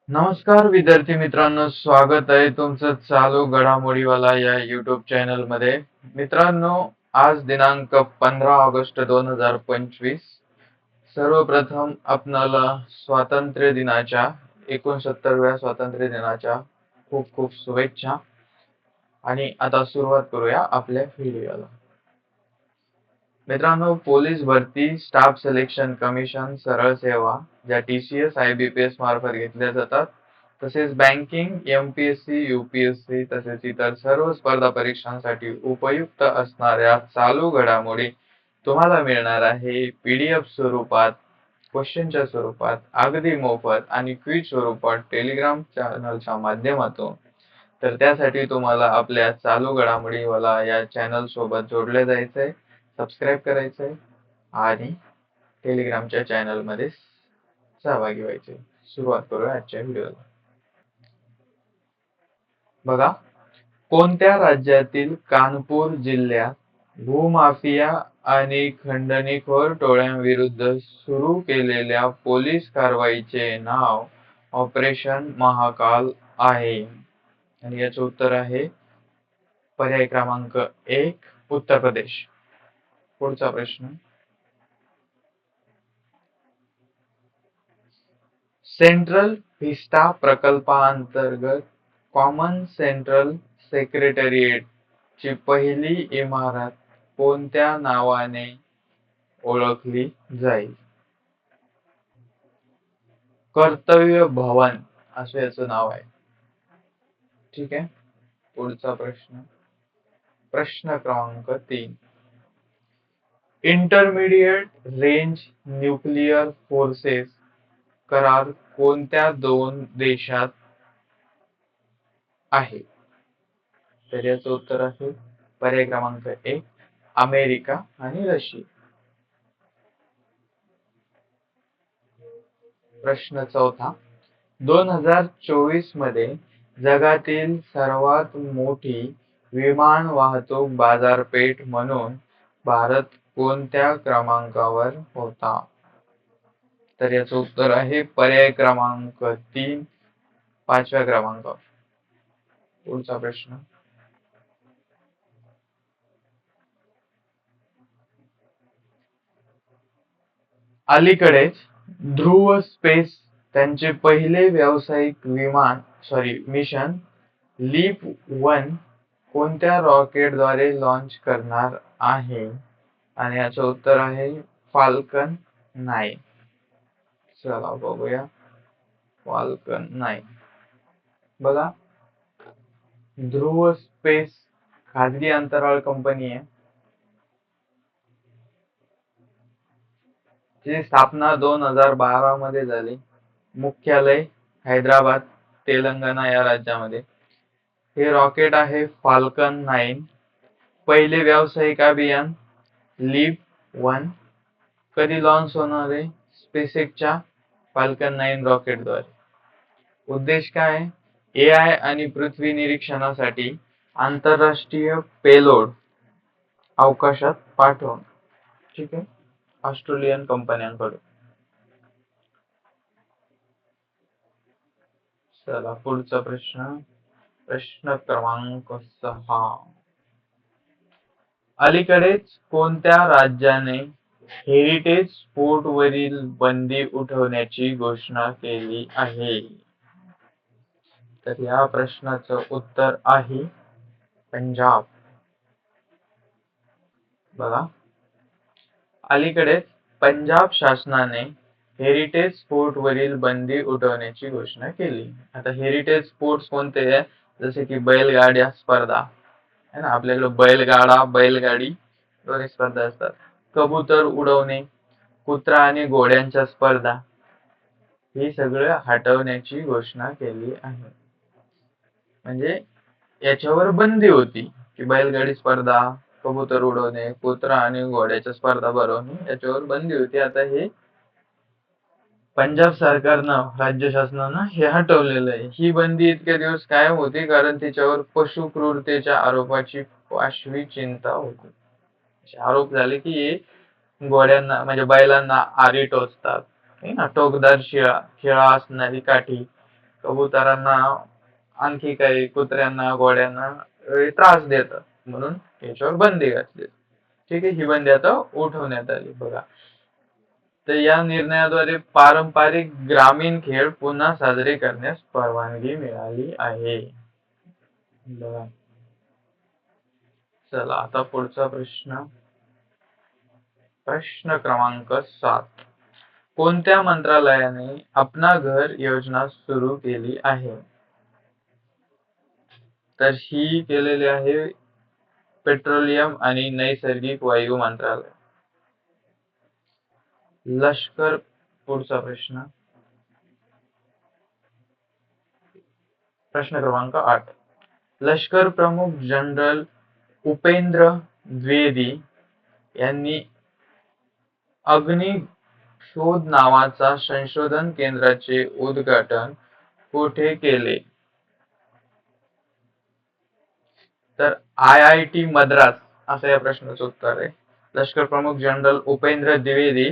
नमस्कार विद्यार्थी मित्रांनो, स्वागत आहे तुमचं चालू घडामोडीवाला या युट्यूब चॅनल मध्ये. मित्रांनो, आज दिनांक 15 ऑगस्ट 2025. सर्वप्रथम आपणाला स्वातंत्र्य दिनाच्या 69व्या स्वातंत्र्य दिनाच्या खूप खूप शुभेच्छा. आणि आता सुरुवात करूया आपल्या व्हिडिओला. मित्रांनो, पोलीस भरती, स्टाफ सिलेक्शन कमिशन, सरळ सेवा ज्या TCS IBPS मार्फत घेतल्या जातात, तसेच बँकिंग, MPSC, UPSC तसेच इतर सर्व स्पर्धा परीक्षांसाठी उपयुक्त असणाऱ्या चालू घडामोडी तुम्हाला मिळणार आहे PDF स्वरूपात, क्वेश्चनच्या स्वरूपात, अगदी मोफत आणि क्विज स्वरूपात टेलिग्राम चॅनलच्या माध्यमातून. तर त्यासाठी तुम्हाला आपल्या चालू घडामोडीवाला या चॅनल सोबत जोडले जायचंय, सबस्क्राईब करायचंय आणि टेलिग्रामच्या चॅनल मध्ये सहभागी व्हायचे. सुरुवात करूया आजच्या व्हिडिओला. बघा, कोणत्या राज्यातील कानपूर जिल्ह्यात भूमाफिया आणि खंडणीखोर टोळ्यांविरुद्ध सुरू केलेल्या पोलीस कारवाईचे नाव ऑपरेशन महाकाल आहे? आणि याचं उत्तर आहे पर्याय क्रमांक 1, उत्तर प्रदेश. पुढचा प्रश्न. सेंट्रल व्हिस्टा प्रकल्पाअंतर्गत कॉमन सेंट्रल सेक्रेटरिएट ची पहिली इमारत कोणत्या नावाने ओळखली जाईल? कर्तव्य भवन असं याचं नाव आहे. ठीक आहे. पुढचा प्रश्न. प्रश्न क्रमांक 3. इंटरमिडिएट रेंज न्यूक्लिअर फोर्सेस करार कोणत्या दोन देशात आहे? तर याचं उत्तर आहे पर्याय क्रमांक 1, अमेरिका आणि रशिया. प्रश्न 4. 2024 मध्ये जगातील सर्वात मोठी विमान वाहतूक बाजारपेठ म्हणून भारत कोणत्या क्रमांकावर होता? तर याचं उत्तर आहे पर्याय क्रमांक 3, 5व्या क्रमांकावर. पुढचा प्रश्न. अलीकडेच ध्रुव स्पेस त्यांचे पहिले व्यावसायिक मिशन लीप 1 कोणत्या रॉकेटद्वारे लॉन्च करणार आहे? आणि याचं उत्तर आहे फाल्कन 9. चला बघूया. फाल्कन 9. बघा, ध्रुव स्पेस खाजगी अंतराळ कंपनी आहे. ची स्थापना 2012 मध्ये झाली. मुख्यालय हैदराबाद, तेलंगणा या राज्यामध्ये. हे रॉकेट आहे फाल्कन 9. पहिले व्यावसायिक अभियान लीप 1 कधी लॉन्च होणार आहे? स्पेसएक्सच्या फाल्कन 9 रॉकेटद्वारे. उद्देश काय आहे? AI आणि पृथ्वी निरीक्षणासाठी आंतरराष्ट्रीय पेलोड अवकाशात पाठवणं. ठीक आहे. ऑस्ट्रेलियन कंपन्यांकडून. चला पुढचा प्रश्न. प्रश्न क्रमांक 6. अलीकडेच कोणत्या राज्याने हेरिटेज स्पोर्टवरील बंदी उठवण्याची घोषणा केली आहे? तर या प्रश्नाचं उत्तर आहे पंजाब. बघा, अलीकडेच पंजाब शासनाने हेरिटेज स्पोर्टवरील बंदी उठवण्याची घोषणा केली. आता हेरिटेज स्पोर्ट्स कोणते आहे? जसे की बैलगाड्या स्पर्धा है ना, आपल्याकडे बैलगाडा, बैलगाडी दोन्ही स्पर्धा असतात. कबूतर उडवणे, कुत्रा आणि घोड्यांच्या स्पर्धा, हे सगळं हटवण्याची घोषणा केली आहे. म्हणजे याच्यावर बंदी होती की बैलगाडी स्पर्धा, कबूतर उडवणे, कुत्रा आणि घोड्याच्या स्पर्धा भरवणे याच्यावर बंदी होती. आता हे पंजाब सरकारनं, राज्य शासनानं हे हटवलेलं आहे. ही बंदी इतके दिवस कायम होती कारण तिच्यावर पशु क्रूरतेच्या आरोपाची पाशवी चिंता होती. आरोप झाले की हे घोड्यांना बैलांना आरी टोचतात, टोकदार खिळा असणारी काठी कबुतरांना आणखी काही कुत्र्यांना घोड्यांना त्रास देतात म्हणून याच्यावर बंदी घातली. ठीक आहे, ही बंदी आता उठवण्यात आली. बघा, तर या निर्णयाद्वारे पारंपरिक ग्रामीण खेळ पुन्हा साजरे करण्यास परवानगी मिळाली आहे. बघा, चला आता पुढचा प्रश्न. प्रश्न क्रमांक 7. कोणत्या मंत्रालयाने अपना घर योजना सुरू केली आहे? तर ही केलेली आहे पेट्रोलियम आणि नैसर्गिक वायू मंत्रालय. लष्कर, पुढचा प्रश्न. प्रश्न क्रमांक 8. लष्कर प्रमुख जनरल उपेंद्र द्विवेदी यांनी अग्नि शोध नावाचा संशोधन केंद्राचे उद्घाटन कुठे केले? तर IIT मद्रास असं या प्रश्नाचं उत्तर आहे. लष्कर प्रमुख जनरल उपेंद्र द्विवेदी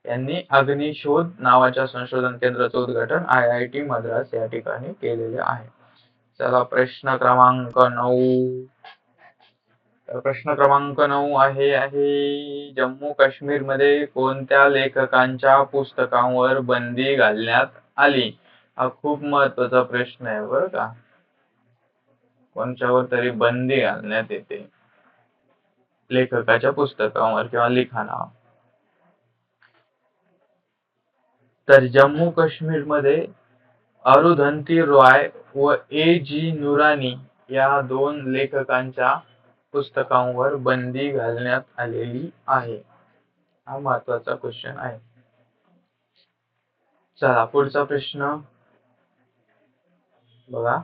यांनी अग्निशोध नावाच्या संशोधन केंद्राचे उद्घाटन IIT मद्रास या ठिकाणी केलेले आहे. चला प्रश्न क्रमांक 9. प्रश्न क्रमांक 9 आहे जम्मू काश्मीर मध्ये कोणत्या लेखकांच्या पुस्तकांवर बंदी घालण्यात आली? हा खूप महत्वाचा प्रश्न आहे बरं का. कोणत्यावर तरी बंदी घालण्यात येते लेखकाच्या पुस्तकांवर किंवा लिखाणावर. तर जम्मू काश्मीर मध्ये अरुंधती रॉय व A.G. नुरानी या 2 लेखकांच्या पुस्तकांवर बंदी घालण्यात आलेली आहे. हा महत्वाचा क्वेश्चन आहे. चला पुढचा प्रश्न बघा.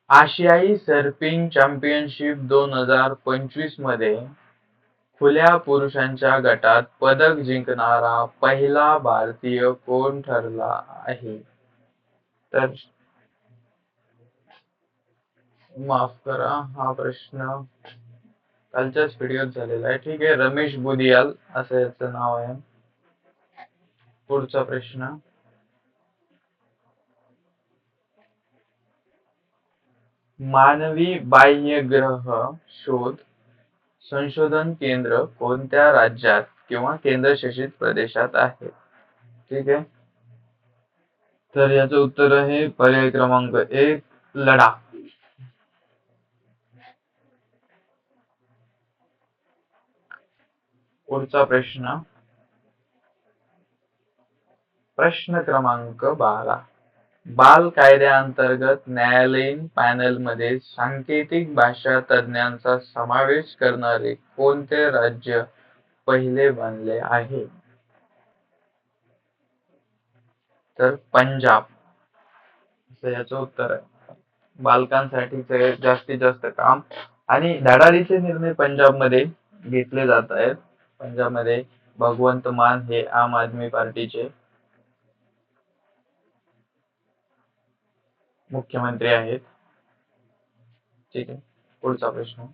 आशियाई सर्फिंग चॅम्पियनशिप 2025 मध्ये खुल्या पुरुषांच्या गटात पदक जिंकणारा पहिला भारतीय कोण ठरला आहे? तर माफ करा, हा प्रश्न कालच्याच व्हिडिओत झालेला आहे. ठीक आहे, रमेश बुदियाल असं याचं नाव आहे. पुढचा प्रश्न. मानवी बाह्यग्रह शोध संशोधन केंद्र कोणत्या राज्यात किंवा केंद्रशासित प्रदेशात आहे? ठीक आहे, तर याचं उत्तर आहे पर्याय क्रमांक 1 लडाख. पुढचा प्रश्न. प्रश्न क्रमांक 12. बाल कायद्याअंतर्गत न्यायालयीन पॅनलमध्ये सांकेतिक भाषा तज्ञांचा समावेश करणारे कोणते राज्य पहिले बनले आहे? तर पंजाब असं याचं उत्तर आहे. बालकांसाठीचे जास्तीत जास्त काम आणि धडाडीचे निर्णय पंजाबमध्ये घेतले जात आहेत. पंजाबमध्ये भगवंत मान हे आम आदमी पार्टीचे मुख्यमंत्री आहेत. ठीक आहे, पुढचा प्रश्न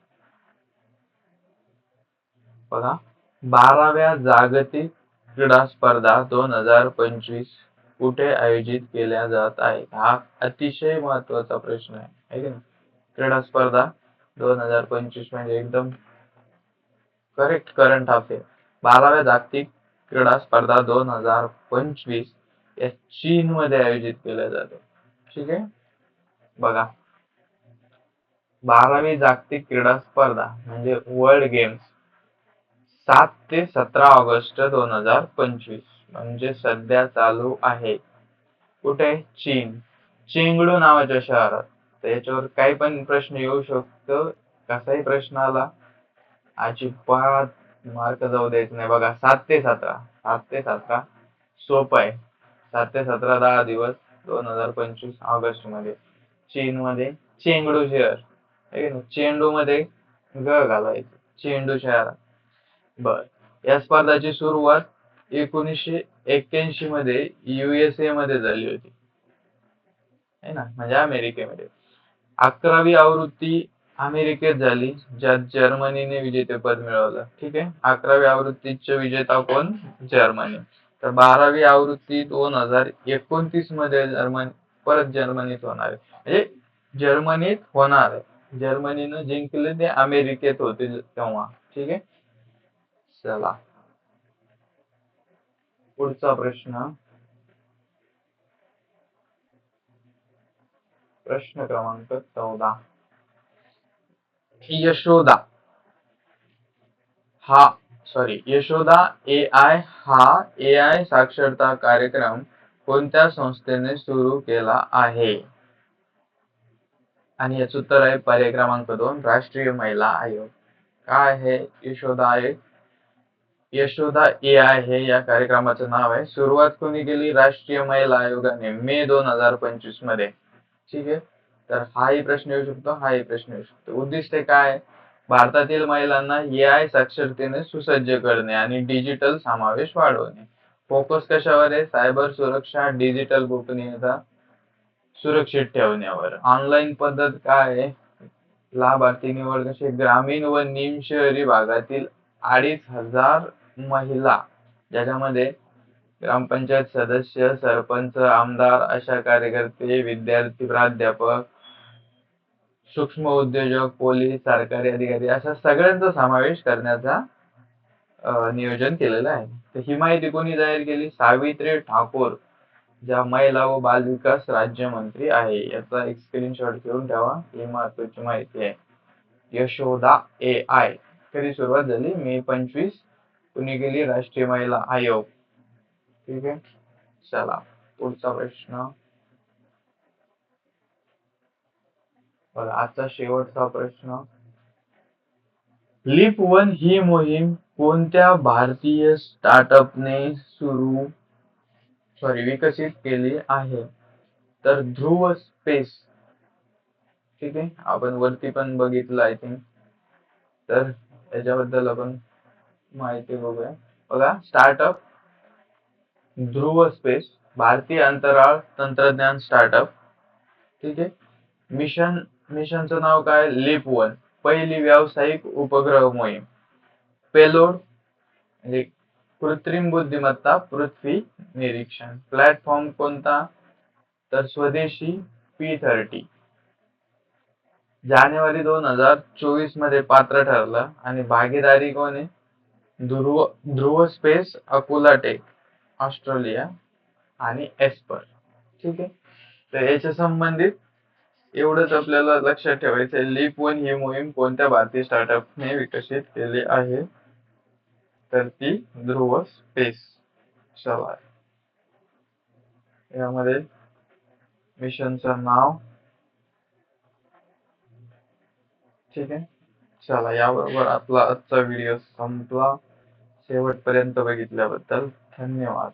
बघा. 12व्या जागतिक क्रीडा स्पर्धा 2025 कुठे आयोजित केल्या जात आहे? हा अतिशय महत्वाचा प्रश्न आहे की नाही. क्रीडा स्पर्धा 2025 म्हणजे एकदम करेक्ट करंट अफेअर. 12व्या जागतिक क्रीडा स्पर्धा 2025 या चीन मध्ये आयोजित केल्या जातात. ठीक आहे, बघा. 12वी जागतिक क्रीडा स्पर्धा म्हणजे वर्ल्ड गेम्स 7 ते 17 ऑगस्ट 2025 म्हणजे सध्या चालू आहे. कुठे? चीन, चेंगडू नावाच्या शहरात. त्याच्यावर काही पण प्रश्न येऊ शकतो. कसाही प्रश्न आला अजिबात मार्क जाऊ द्यायचं नाही. बघा, 7 ते 17 सोपं आहे. 7 ते 17 10 दिवस 2025 ऑगस्ट मध्ये चीन मध्ये चेंगडू शहर. चेंडू मध्ये ग घालायचं, चेंडू शहरात. बर, या स्पर्धाची सुरुवात 1981 मध्ये USA मध्ये झाली होती है ना, म्हणजे अमेरिकेमध्ये. 11वी आवृत्ती अमेरिकेत झाली, ज्यात जर्मनीने विजेतेपद मिळवलं. ठीक आहे, 11वी आवृत्तीचे विजेता कोण? जर्मनी. तर 12वी आवृत्ती 2029 मध्ये परत जर्मनीत होणार आहे. म्हणजे जर्मनीत होणार आहे. जर्मनीनं जिंकले ते अमेरिकेत होते तेव्हा. ठीक आहे. चला पुढचा प्रश्न. प्रश्न क्रमांक 14. यशोदा हा यशोदा एआय हा एआय साक्षरता कार्यक्रम कोणत्या संस्थेने सुरू केला आहे? आणि याचं उत्तर आहे पर्याय क्रमांक 2, राष्ट्रीय महिला आयोग. काय आहे यशोदा यशोदा एआय हे या कार्यक्रमाचं नाव आहे. सुरुवात कोणी केली? राष्ट्रीय महिला आयोगाने मे 2025 मध्ये. ठीक आहे. तर हाही प्रश्न येऊ शकतो, हाही प्रश्न येऊ शकतो. उद्दिष्ट काय? भारतातील महिलांना एआय साक्षरतेने सुसज्ज करणे आणि डिजिटल समावेश वाढवणे. फोकस कशावर आहे? सायबर सुरक्षा, डिजिटल गोपनीयता सुरक्षित ठेवण्यावर. ऑनलाईन पद्धत काय आहे? लाभार्थी निवड कशी? ग्रामीण व निम शहरी भागातील 2,500 महिला, ज्याच्यामध्ये ग्रामपंचायत सदस्य, सरपंच, आमदार, आशा कार्यकर्ते, विद्यार्थी, प्राध्यापक, सूक्ष्म उद्योजक, पोलीस, सरकारी अधिकारी अशा सगळ्यांचा समावेश करण्याचा नियोजन केलेलं आहे. तर ही माहिती कोणी जाहीर केली? सावित्री ठाकूर, ज्या महिला व बालविकास राज्यमंत्री आहे. याचा एक स्क्रीनशॉट घेऊन ठेवा. ही महत्वाची माहिती आहे. यशोदा एआय कधी सुरुवात झाली? मे 25. कुणी केली? राष्ट्रीय महिला आयोग. ठीक आहे. चला पुढचा प्रश्न. बघा आजचा शेवटचा प्रश्न. लीप 1 ही मोहीम कोणत्या भारतीय स्टार्टअपने विकसित केली आहे? तर ध्रुव स्पेस. ठीक आहे. आपण वरती पण बघितलं आय थिंक. तर याच्याबद्दल आपण माहिती बघूया. बघा स्टार्टअप ध्रुव स्पेस, भारतीय अंतराळ तंत्रज्ञान स्टार्टअप. ठीक आहे. मिशनचं नाव काय? लीप 1, पहिली व्यावसायिक उपग्रह मोहीम. पेलोड म्हणजे कृत्रिम बुद्धिमत्ता पृथ्वी निरीक्षण. प्लॅटफॉर्म कोणता? तर स्वदेशी P30. जानेवारी 2024 मध्ये पात्र ठरलं आणि भागीदारी कोण आहे? ध्रुव स्पेस, अकुला टेक ऑस्ट्रेलिया आणि एस्पर. ठीक आहे. तर याच्या संबंधित एवढंच आपल्याला लक्षात ठेवायचं आहे. लीप 1 ही मोहीम कोणत्या भारतीय स्टार्टअपने विकसित केली आहे? तर ती ध्रुव स्पेस. चला यामध्ये मिशनचं नाव. ठीक आहे. चला याबरोबर आपला आजचा व्हिडिओ संपला. शेवटपर्यंत बघितल्याबद्दल धन्यवाद.